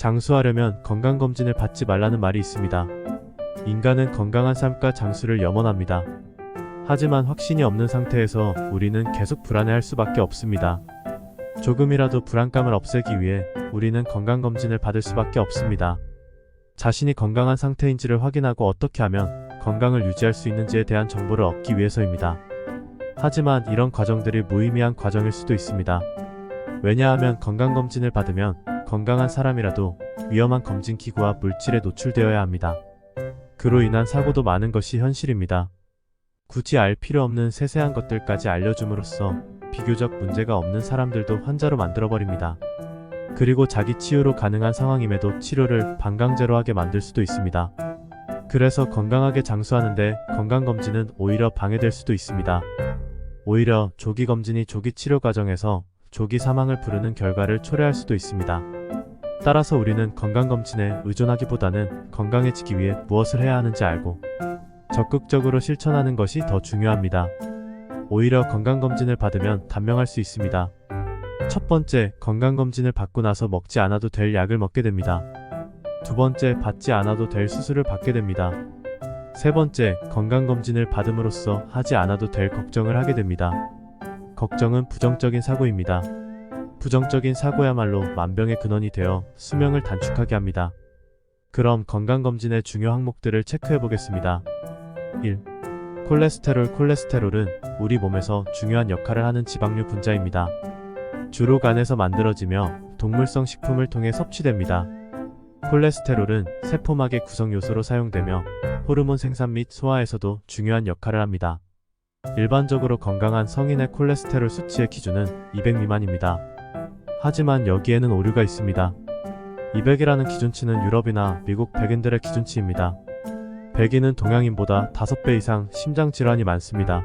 장수하려면 건강검진을 받지 말라는 말이 있습니다. 인간은 건강한 삶과 장수를 염원합니다. 하지만 확신이 없는 상태에서 우리는 계속 불안해할 수밖에 없습니다. 조금이라도 불안감을 없애기 위해 우리는 건강검진을 받을 수밖에 없습니다. 자신이 건강한 상태인지를 확인하고 어떻게 하면 건강을 유지할 수 있는지에 대한 정보를 얻기 위해서입니다. 하지만 이런 과정들이 무의미한 과정일 수도 있습니다. 왜냐하면 건강검진을 받으면 건강한 사람이라도 위험한 검진기구와 물질에 노출되어야 합니다. 그로 인한 사고도 많은 것이 현실입니다. 굳이 알 필요 없는 세세한 것들까지 알려줌으로써 비교적 문제가 없는 사람들도 환자로 만들어버립니다. 그리고 자기 치유로 가능한 상황임에도 치료를 반강제로 하게 만들 수도 있습니다. 그래서 건강하게 장수하는데 건강검진은 오히려 방해될 수도 있습니다. 오히려 조기검진이 조기 치료 과정에서 조기 사망을 부르는 결과를 초래할 수도 있습니다. 따라서 우리는 건강검진에 의존하기보다는 건강해지기 위해 무엇을 해야 하는지 알고 적극적으로 실천하는 것이 더 중요합니다. 오히려 건강검진을 받으면 단명할 수 있습니다. 첫 번째, 건강검진을 받고 나서 먹지 않아도 될 약을 먹게 됩니다. 두 번째, 받지 않아도 될 수술을 받게 됩니다. 세 번째, 건강검진을 받음으로써 하지 않아도 될 걱정을 하게 됩니다. 걱정은 부정적인 사고입니다. 부정적인 사고야말로 만병의 근원이 되어 수명을 단축하게 합니다. 그럼 건강검진의 중요 항목들을 체크해 보겠습니다. 1. 콜레스테롤. 콜레스테롤은 우리 몸에서 중요한 역할을 하는 지방류 분자입니다. 주로 간에서 만들어지며 동물성 식품을 통해 섭취됩니다. 콜레스테롤은 세포막의 구성 요소로 사용되며 호르몬 생산 및 소화에서도 중요한 역할을 합니다. 일반적으로 건강한 성인의 콜레스테롤 수치의 기준은 200 미만입니다. 하지만 여기에는 오류가 있습니다. 200이라는 기준치는 유럽이나 미국 백인들의 기준치입니다. 백인은 동양인보다 5배 이상 심장질환이 많습니다.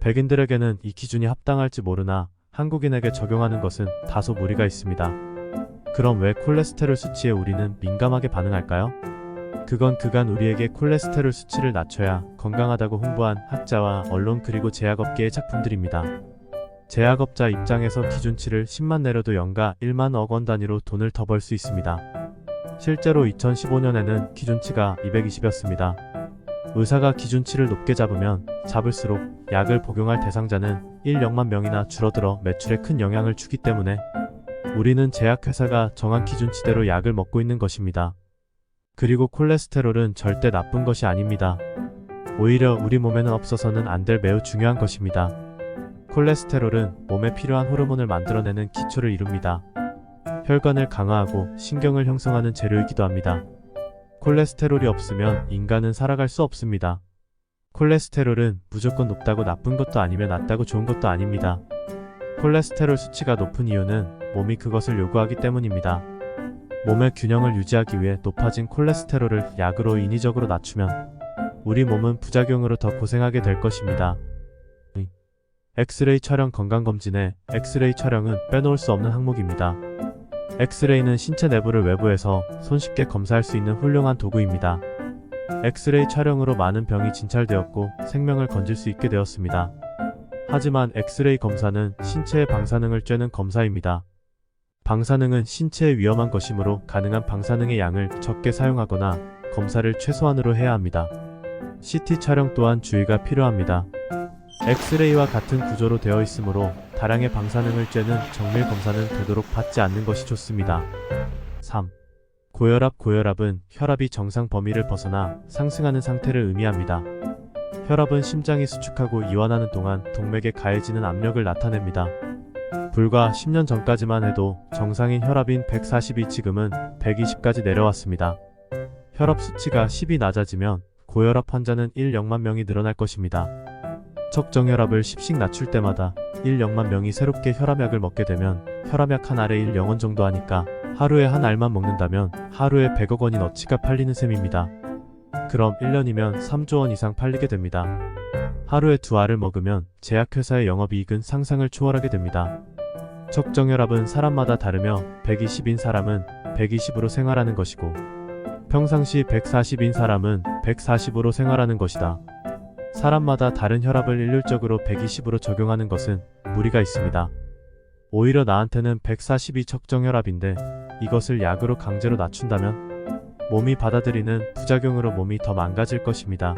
백인들에게는 이 기준이 합당할지 모르나 한국인에게 적용하는 것은 다소 무리가 있습니다. 그럼 왜 콜레스테롤 수치에 우리는 민감하게 반응할까요? 그건 그간 우리에게 콜레스테롤 수치를 낮춰야 건강하다고 홍보한 학자와 언론 그리고 제약업계의 작품들입니다. 제약업자 입장에서 기준치를 10만 내려도 연가 1만 원 단위로 돈을 더 벌 수 있습니다. 실제로 2015년에는 기준치가 220이었습니다. 의사가 기준치를 높게 잡을수록 약을 복용할 대상자는 1,000,000 명이나 줄어들어 매출에 큰 영향을 주기 때문에 우리는 제약회사가 정한 기준치대로 약을 먹고 있는 것입니다. 그리고 콜레스테롤은 절대 나쁜 것이 아닙니다. 오히려 우리 몸에는 없어서는 안 될 매우 중요한 것입니다. 콜레스테롤은 몸에 필요한 호르몬을 만들어내는 기초를 이룹니다. 혈관을 강화하고 신경을 형성하는 재료이기도 합니다. 콜레스테롤이 없으면 인간은 살아갈 수 없습니다. 콜레스테롤은 무조건 높다고 나쁜 것도 아니며 낮다고 좋은 것도 아닙니다. 콜레스테롤 수치가 높은 이유는 몸이 그것을 요구하기 때문입니다. 몸의 균형을 유지하기 위해 높아진 콜레스테롤을 약으로 인위적으로 낮추면 우리 몸은 부작용으로 더 고생하게 될 것입니다. 엑스레이 촬영. 건강검진에 엑스레이 촬영은 빼놓을 수 없는 항목입니다. 엑스레이는 신체 내부를 외부에서 손쉽게 검사할 수 있는 훌륭한 도구입니다. 엑스레이 촬영으로 많은 병이 진찰되었고 생명을 건질 수 있게 되었습니다. 하지만 엑스레이 검사는 신체의 방사능을 쬐는 검사입니다. 방사능은 신체에 위험한 것이므로 가능한 방사능의 양을 적게 사용하거나 검사를 최소한으로 해야 합니다. CT 촬영 또한 주의가 필요합니다. 엑스레이와 같은 구조로 되어 있으므로 다량의 방사능을 쬐는 정밀 검사는 되도록 받지 않는 것이 좋습니다. 3. 고혈압. 고혈압은 혈압이 정상 범위를 벗어나 상승하는 상태를 의미합니다. 혈압은 심장이 수축하고 이완하는 동안 동맥에 가해지는 압력을 나타냅니다. 불과 10년 전까지만 해도 정상인 혈압인 140이 지금은 120까지 내려왔습니다. 혈압 수치가 10이 낮아지면 고혈압 환자는 1,000,000 명이 늘어날 것입니다. 적정혈압을 10씩 낮출 때마다 1,000,000 명이 새롭게 혈압약을 먹게 되면 혈압약 한 알에 1,000,000원 정도 하니까 하루에 한 알만 먹는다면 하루에 100억 원인 어치가 팔리는 셈입니다. 그럼 1년이면 3조 원 이상 팔리게 됩니다. 하루에 2알을 먹으면 제약회사의 영업이익은 상상을 초월하게 됩니다. 적정혈압은 사람마다 다르며 120인 사람은 120으로 생활하는 것이고 평상시 140인 사람은 140으로 생활하는 것이다. 사람마다 다른 혈압을 일률적으로 120으로 적용하는 것은 무리가 있습니다. 오히려 나한테는 140이 적정혈압인데 이것을 약으로 강제로 낮춘다면 몸이 받아들이는 부작용으로 몸이 더 망가질 것입니다.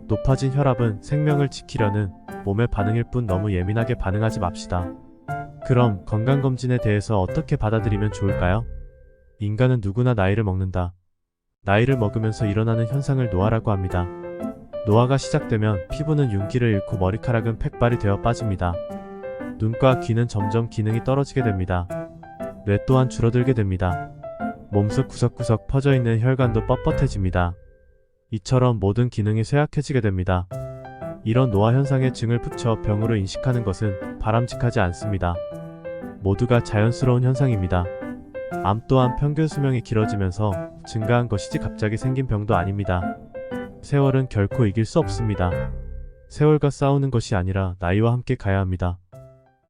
높아진 혈압은 생명을 지키려는 몸의 반응일 뿐 너무 예민하게 반응하지 맙시다. 그럼 건강검진에 대해서 어떻게 받아들이면 좋을까요? 인간은 누구나 나이를 먹는다. 나이를 먹으면서 일어나는 현상을 노화라고 합니다. 노화가 시작되면 피부는 윤기를 잃고 머리카락은 팩발이 되어 빠집니다. 눈과 귀는 점점 기능이 떨어지게 됩니다. 뇌 또한 줄어들게 됩니다. 몸속 구석구석 퍼져있는 혈관도 뻣뻣해집니다. 이처럼 모든 기능이 쇠약해지게 됩니다. 이런 노화 현상의 증을 붙여 병으로 인식하는 것은 바람직하지 않습니다. 모두가 자연스러운 현상입니다. 암 또한 평균 수명이 길어지면서 증가한 것이지 갑자기 생긴 병도 아닙니다. 세월은 결코 이길 수 없습니다. 세월과 싸우는 것이 아니라 나이와 함께 가야 합니다.